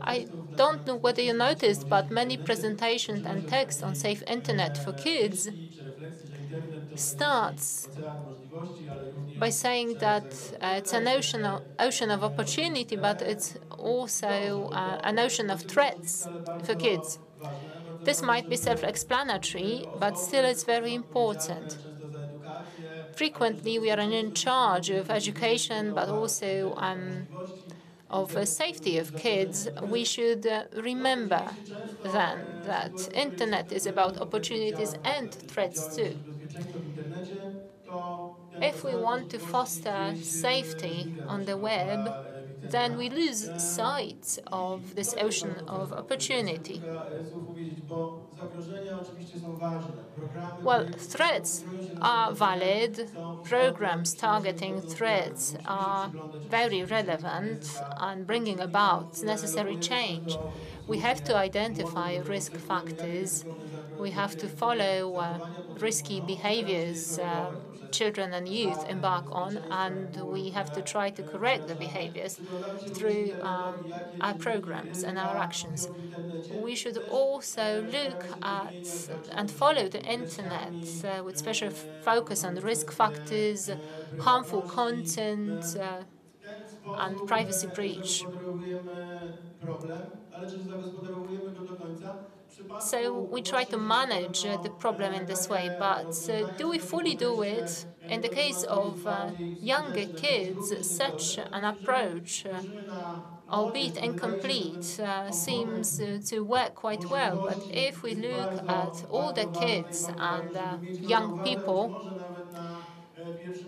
I don't know whether you noticed, but many presentations and texts on safe internet for kids starts by saying that it's an ocean of opportunity, but it's also an ocean of threats for kids. This might be self-explanatory, but still it's very important. Frequently, we are in charge of education, but also of safety of kids. We should remember then that internet is about opportunities and threats too. If we want to foster safety on the web, then we lose sight of this ocean of opportunity. Well, threats are valid. Programs targeting threats are very relevant and bringing about necessary change. We have to identify risk factors. We have to follow risky behaviors children and youth embark on, and we have to try to correct the behaviors through our programs and our actions. We should also look at and follow the internet with special focus on risk factors, harmful content, and privacy breach. So we try to manage the problem in this way, but do we fully do it? In the case of younger kids, such an approach, albeit incomplete, seems to work quite well. But if we look at older kids and young people,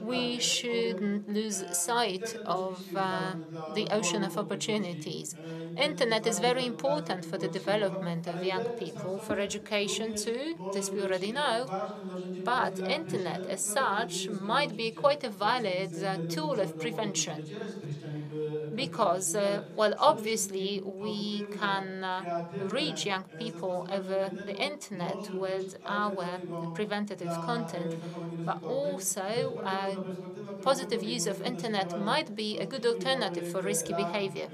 we shouldn't lose sight of the ocean of opportunities. Internet is very important for the development of young people, for education too, this we already know. But internet as such might be quite a valid tool of prevention because, well, obviously we can reach young people over the internet with our preventative content, but also positive use of internet might be a good alternative for risky behavior.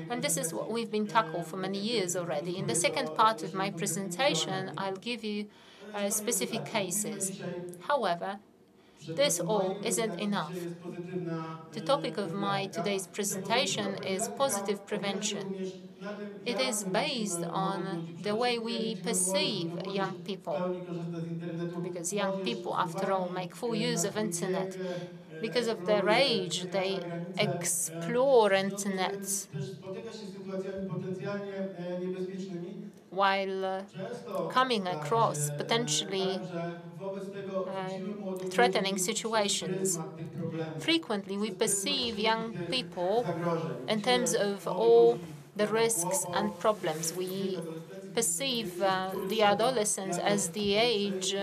And this is what we've been tackling for many years already. In the second part of my presentation, I'll give you specific cases. However, this all isn't enough. The topic of my today's presentation is positive prevention. It is based on the way we perceive young people, because young people, after all, make full use of internet. Because of their age, they explore internet while coming across potentially threatening situations. Frequently, we perceive young people in terms of all the risks and problems. We perceive the adolescence as the age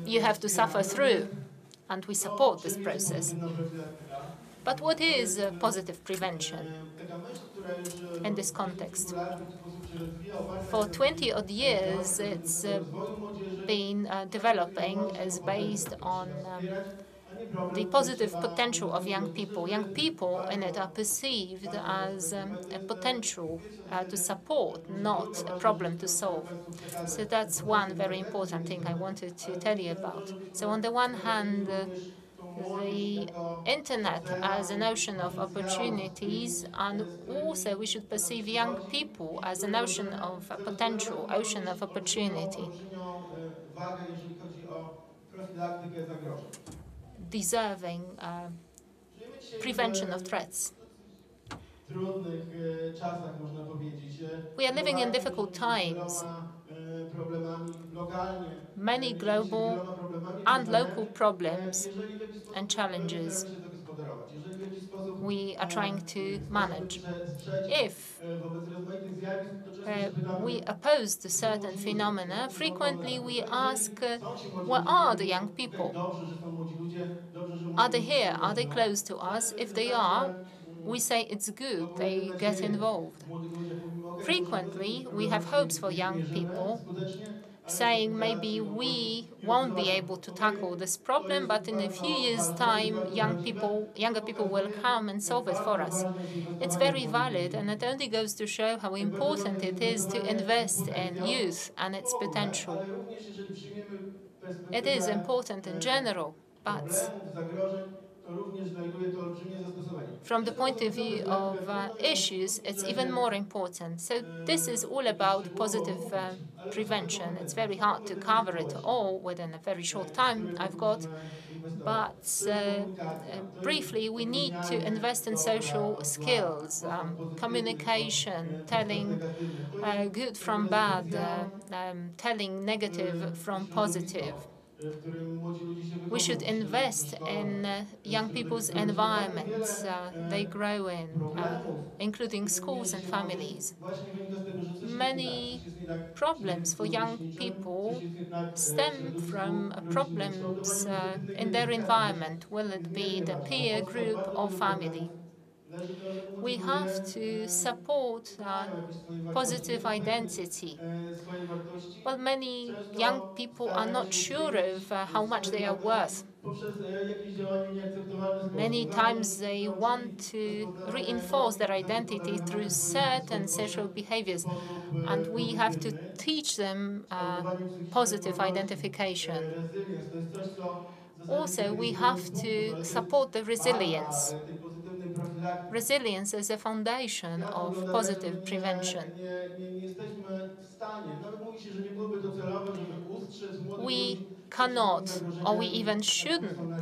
you have to suffer through, and we support this process. But what is positive prevention in this context? For 20 odd years, it's been developing as based on the positive potential of young people. Young people in it are perceived as a potential to support, not a problem to solve. So that's one very important thing I wanted to tell you about. So on the one hand, the internet as an ocean of opportunities, and also we should perceive young people as an ocean of potential, ocean of opportunity, deserving prevention of threats. We are living in difficult times. Many global and local problems and challenges we are trying to manage. If we oppose to certain phenomena, frequently we ask, where are the young people? Are they here? Are they close to us? If they are, we say it's good, they get involved. Frequently, we have hopes for young people, saying maybe we won't be able to tackle this problem, but in a few years' time, younger people will come and solve it for us. It's very valid, and it only goes to show how important it is to invest in youth and its potential. ale również jeżeli przyjmiemy It is perspektywę important in general, but problemów, zagrożeń, to również znajduje to olbrzymie zastosowanie. from the Jeszcze point of pozytywną view wzmiankę, of trudno nie issues, it's even udzielnie more important. So this is all about szczegółowo positive omówić, ale to są te prevention. It's kompetencje. very Są hard to kompetencje cover it społeczne, all within a very short w time które I've got, powinniśmy inwestować. but To jest komunikacja, to jest briefly, we need to odróżnianie invest in dobra social od zła, skills, postaw pozytywnych od communication, postaw telling negatywnych. To jest good jakby from bad, decyzja telling negative from środowisko, positive. w którym młodzi ludzie się We should wychowują, w invest szkołach, in young people's w środowisku. Bardzo environments wiele they grow in, problemów including w tym schools and mieście młodych families. właśnie wynika z tego, że coś jest nie tak. Many Coś jest nie tak w problems for środowisku young rówieśniczym, coś people jest nie tak w stem środowisku from rodzinnym. Są to problems właśnie negatywne in their identyfikaty też environment, will it tych be the niewyraźnych. A peer podstaw group bardzo or wielu family. problemów leży to, że młodzi We ludzie have to support mają jakieś swoje wartości, nie positive poznają identity. swoje wartości. Well, many young Często people are starają not się sure zmienić of how much swoje they are wartości worth. poprzez jakieś działanie w nieakceptowalny sposób. Many times they want to reinforce their identity through certain social w behaviors, sposób and we have to pozytywny. teach them Kształtowanie psychicznej positive odporności, identification. resilience, to jest coś, co w zasadzie nie Also, zalega we się have jednym z punktów, to ale to jest support the baza resilience. tej pozytywnej profilaktyki. Resilience is a foundation Świat of wygląda tak, że positive my prevention. nie jesteśmy w stanie, nawet mówi się, że nie byłoby to celowe, żeby ustrzec młodych We ludzi przed takimi cannot, or we zagrożeniami, even na które są shouldn't, narażeni.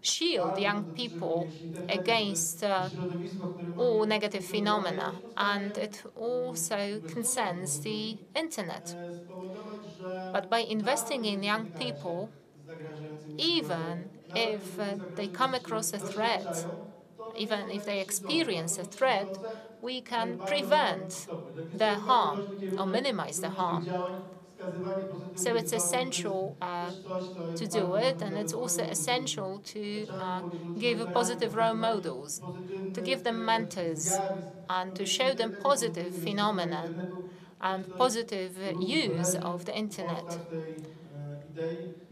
shield Bardzo to young dotyczy people również internetu, to jest against środowisko, w którym all oni negative funkcjonują. phenomena, Jesteśmy w and stanie it also inwestując w concerns młodych the ludzi, internet. spowodować, że But by nawet investing in jeżeli young spotykają się people, z zagrażającymi sytuacjami, even nawet if jeżeli te they zagrożenia come coś across a threat, doświadczają, to one nie są even if they jakieś krzywdzące. experience a Natomiast threat, krzywdzące we can w bardzo małym prevent stopniu. Tak więc to their jest bardzo harm ważny or kierunek minimize the również tych harm. działań. Wskazywanie So pozytywnych it's wzorów to jest essential też coś, co to jest do bardzo it, ważne and dla it's wychowania also młodych ludzi. essential to Otaczanie młodych ludzi give mentorami, positive role pokazywanie models, to give pozytywnych them mentors, zjawisk and to dotyczących show them internetu, positive pozytywnych zastosowań phenomena internetu. and To jest positive grunt, use leży of the u internet. podstaw tej idei,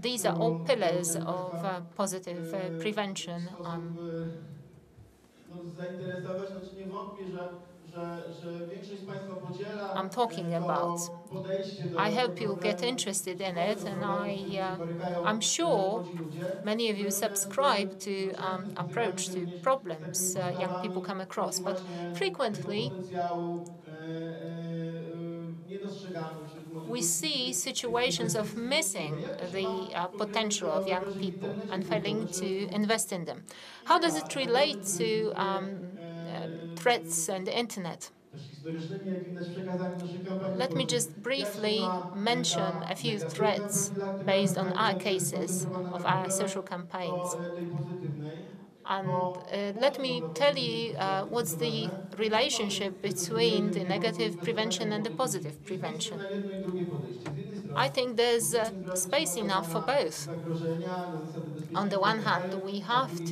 These are all którą pillars chciałbym of Państwa positive w prevention. sposób zainteresować. Znaczy nie wątpię, że większość z Państwa podziela I'm talking about. to podejście do I hope you'll get problemu, interested in do it, and problemów, z którymi się borykają I'm sure młodzi ludzie. many of you Natomiast subscribe to często spotykamy approach się to również z problems takimi young people postawami come w których across, but właśnie tego frequently potencjału nie dostrzegamy wśród młodych we ludzi. see Tych situations of inwestycji missing niemożliwe. Jak to się the ma konkretnie potential do of young zagrożeń w people internecie and krótko? failing Proszę, to invest in them. How does it relate to threats and the internet? też historycznymi, jak widać, przekazami naszej kampanii Let me wyborczej. just Jak się briefly ma mention ta a few negatywna threats profilaktyka based on our zagraniczna cases skoncentrowana of na our problemach social campaigns. do tej pozytywnej? And Bo let mocno me dla tell pozytywnej you what's profilaktyki to the ważne. relationship Z tego, co between wiemy, the nie wolno negative inwestowania prevention w and the młodych positive ludzi. Jest miejsce prevention. na jedno i drugie podejście. Z jednej strony I think there's powinniśmy brać space uwagę enough for na both. zagrożenia, na zasady On the bezpieczeństwa one hand, itd., we a z have drugiej to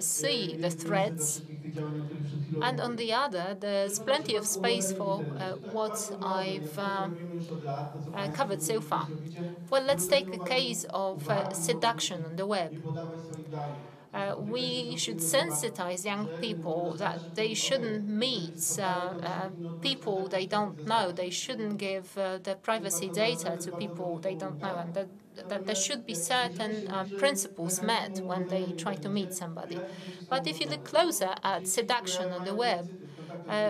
strony see the jest miejsce dla threats, wszystkich tych działań, o których przed chwilą and on mówiłem. the other, To there's jest na plenty of przykład space umorzenie w for internecie. Tak? what Bardzo ważne jest, I've to robimy już od lat, to co Państwo covered so również far. robicie. Well, let's Zwrócenie take a uwagi, case of uwagi młodych seduction ludzi, on the web. nie podawać swoich danych. We should sensitize young people that they shouldn't meet people they don't know. They shouldn't give their privacy data to people they don't know, and that there should be certain principles met when they try to meet somebody. But if you look closer at seduction on the web,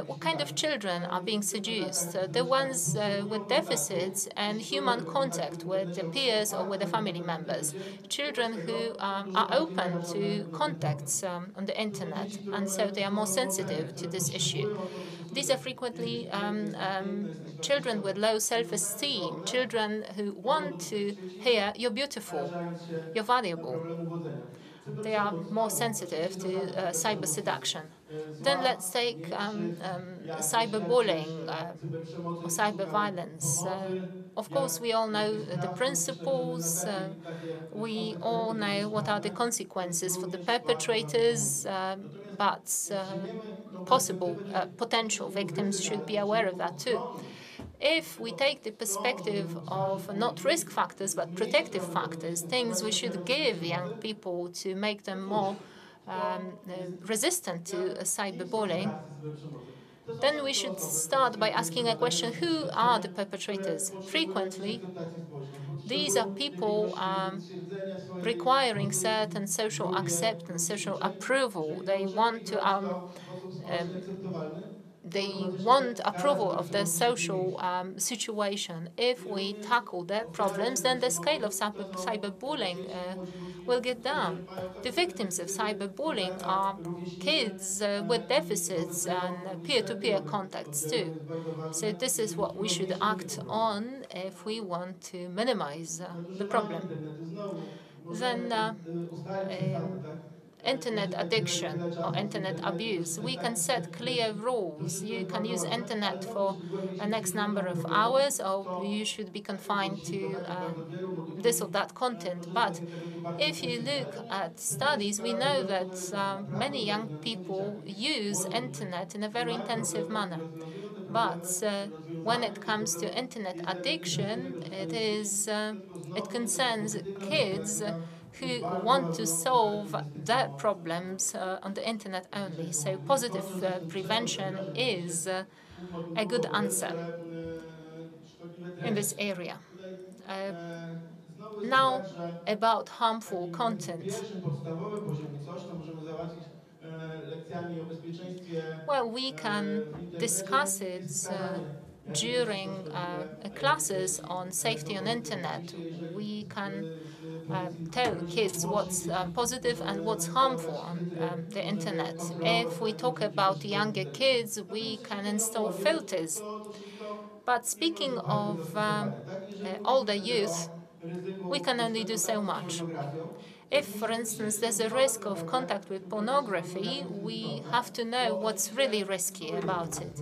what kind of children are being seduced? The ones with deficits and human contact with the peers or with the family members. Children who are open to contacts on the internet, and so they are more sensitive to this issue. These are frequently children with low self-esteem, children who want to hear you're beautiful, you're valuable. They are more sensitive to cyber seduction. Then let's take cyberbullying or cyber violence. Of course, we all know the principles. We all know what are the consequences for the perpetrators, but possible potential victims should be aware of that too. If we take the perspective of not risk factors but protective factors, things we should give young people to make them more resistant to cyberbullying, then we should start by asking a question: who are the perpetrators? Frequently, these are people requiring certain social acceptance, social approval. They want approval of their social situation. If we tackle their problems, then the scale of cyberbullying will get down. The victims of cyberbullying are kids with deficits and peer-to-peer contacts too. So this is what we should act on if we want to minimize the problem. Then internet addiction or internet abuse. We can set clear rules. You can use internet for a next number of hours, or you should be confined to this or that content. But if you look at studies, we know that many young people use internet in a very intensive manner. But when it comes to internet addiction, it concerns kids who want to solve their problems on the internet only. So positive prevention is a good answer in this area. Now, about harmful content. Well, we can discuss it during classes on safety on internet. We can tell kids what's positive and what's harmful on the internet. If we talk about younger kids, we can install filters. But speaking of older youth, we can only do so much. If, for instance, there's a risk of contact with pornography, we have to know what's really risky about it.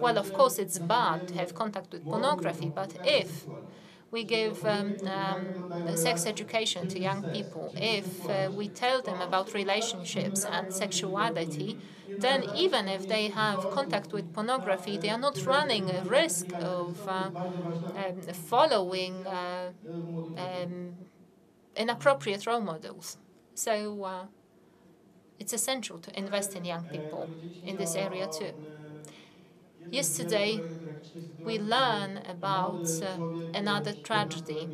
Well, of course, it's bad to have contact with pornography, but if we give sex education to young people, if we tell them about relationships and sexuality, then even if they have contact with pornography, they are not running a risk of following inappropriate role models. So it's essential to invest in young people in this area too. Yesterday, we learned about another tragedy.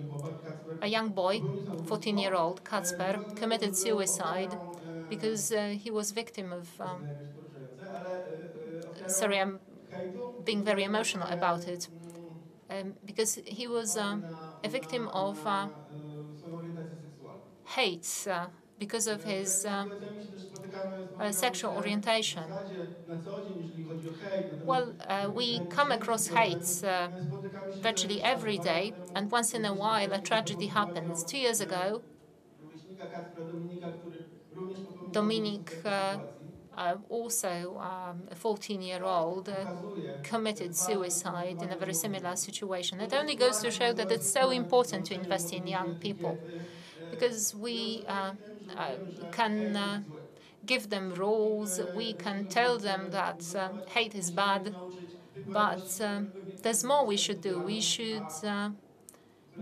A young boy, 14-year-old Kacper, committed suicide because he was victim of... sorry, I'm being very emotional about it. Because he was a victim of hate because of his sexual orientation. Well, we come across hate virtually every day, and once in a while a tragedy happens. 2 years ago, Dominic, also a 14-year-old, committed suicide in a very similar situation. It only goes to show that it's so important to invest in young people, because we can give them rules, we can tell them that hate is bad, but there's more we should do. We should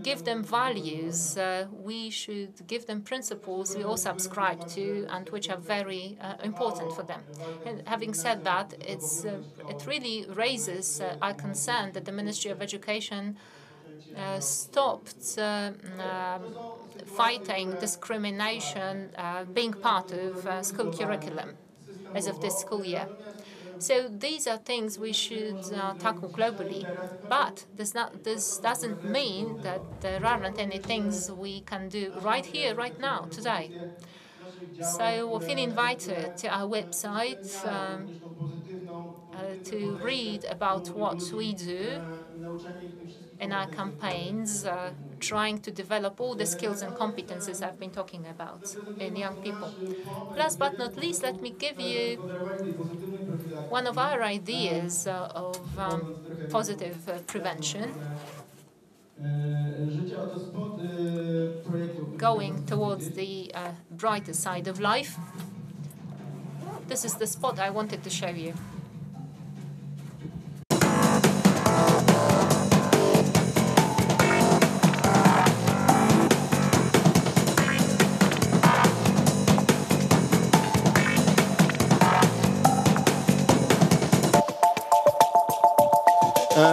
give them values, we should give them principles we all subscribe to and which are very important for them. And having said that, it really raises our concern that the Ministry of Education stopped fighting discrimination being part of school curriculum as of this school year. So these are things we should tackle globally. But this doesn't mean that there aren't any things we can do right here, right now, today. So feel invited to our website to read about what we do in our campaigns, trying to develop all the skills and competences I've been talking about in young people. Last but not least, let me give you one of our ideas of positive prevention, going towards the brighter side of life. This is the spot I wanted to show you.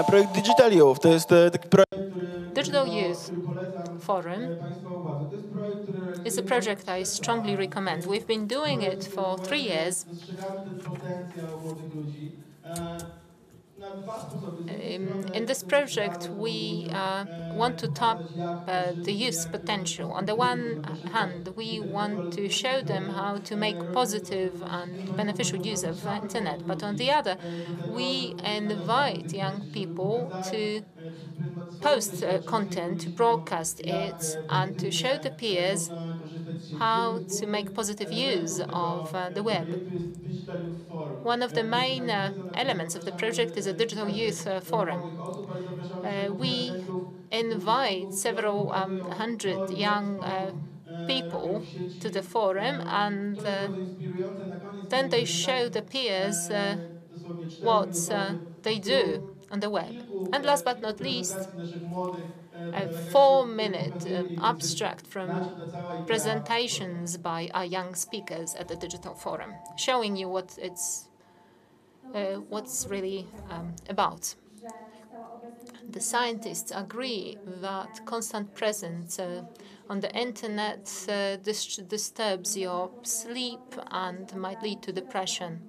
projekt Digital Youth. To jest taki projekt, Digital Youth polecam Forum Państwa uwadze. To jest projekt, który is a project I strongly recommend. We've been doing it for 3 years. dostrzegamy ten potencjał młodych ludzi. Na dwa sposoby. In this project, we want to tap the youth's potential. On the one hand, we want to show them how to make positive and beneficial use of the internet. But on the other, we invite young people to post content, to broadcast it, and to show the peers how to make positive use of the web. One of the main elements of the project is a digital youth forum. We invite several hundred young people to the forum, and then they show the peers what they do on the web. And last but not least, a 4-minute abstract from presentations by our young speakers at the digital forum, showing you what what's really about. The scientists agree that constant presence on the internet disturbs your sleep and might lead to depression.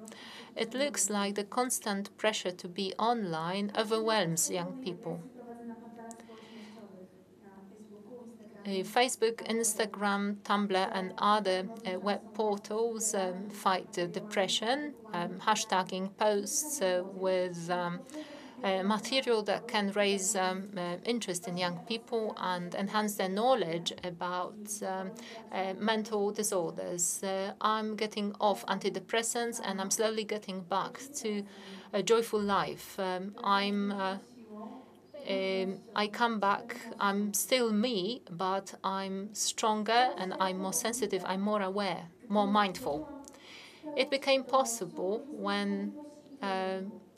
It looks like the constant pressure to be online overwhelms young people. Facebook, Instagram, Tumblr, and other web portals fight depression, hashtagging posts with material that can raise interest in young people and enhance their knowledge about mental disorders. I'm getting off antidepressants and I'm slowly getting back to a joyful life. I come back, I'm still me, but I'm stronger and I'm more sensitive, I'm more aware, more mindful. It became possible when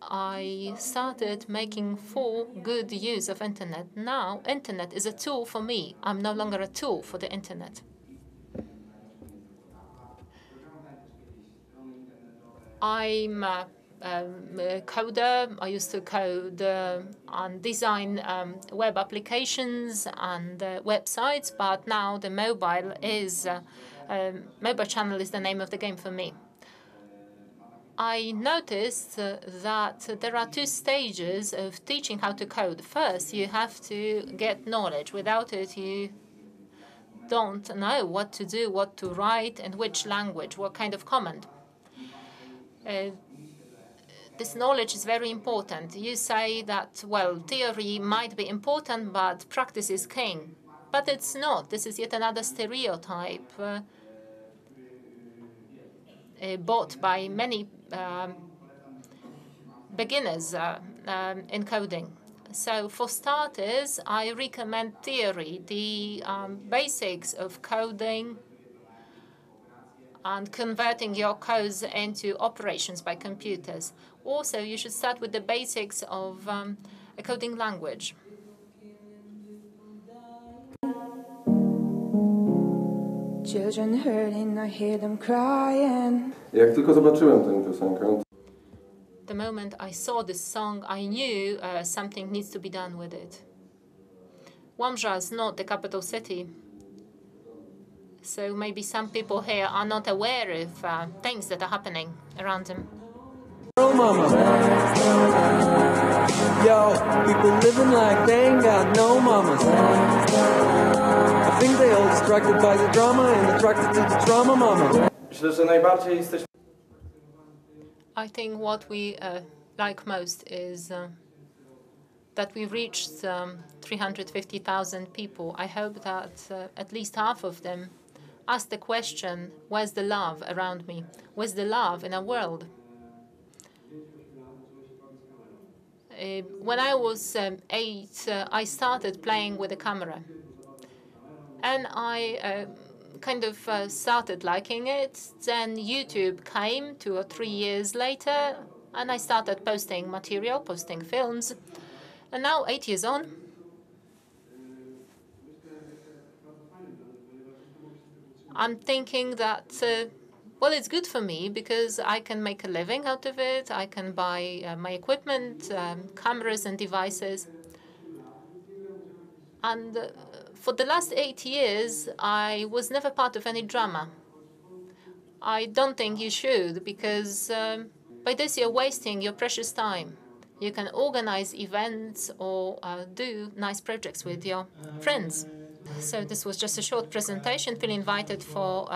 I started making full good use of internet. Now, internet is a tool for me. I'm no longer a tool for the internet. I'm a coder. I used to code and design web applications and websites, but now the mobile channel is the name of the game for me. I noticed that there are 2 stages of teaching how to code. First, you have to get knowledge. Without it, you don't know what to do, what to write, and which language, what kind of command. This knowledge is very important. You say that, well, theory might be important, but practice is king. But it's not. This is yet another stereotype bought by many beginners in coding. So for starters, I recommend theory, the basics of coding and converting your codes into operations by computers. Also, you should start with the basics of a coding language. Children hurting, I hear them crying. Jak tylko zobaczyłem tę piosenkę, The moment I saw this song, I knew something needs to be done with it. Łomża is not the capital city, so maybe some people here are not aware of things that are happening around them. Oh, mama. Yo, people living like they ain't got no mamas. I think they all distracted by the drama and attracted to the trauma, mama. myślę, że najbardziej jesteśmy I think what we like most is that we reached 350,000 people. I hope that at least half of them ask the question, where's the love around me? Where's the love in our world? When I was 8, I started playing with a camera. And I kind of started liking it. Then YouTube came 2 or 3 years later, and I started posting material, posting films. And now, 8 years on, I'm thinking that Well, it's good for me because I can make a living out of it. I can buy my equipment, cameras and devices. And for the last 8 years, I was never part of any drama. I don't think you should, because by this you're wasting your precious time. You can organize events or do nice projects with your friends. So this was just a short presentation. Feel invited for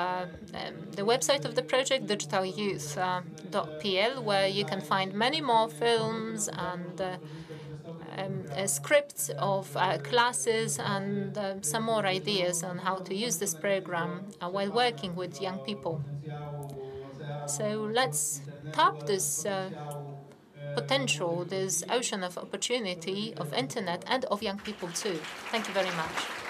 the website of the project, digitalyouth.pl, where you can find many more films and scripts of classes and some more ideas on how to use this program while working with young people. So let's tap this potential, this ocean of opportunity of internet and of young people too. Thank you very much.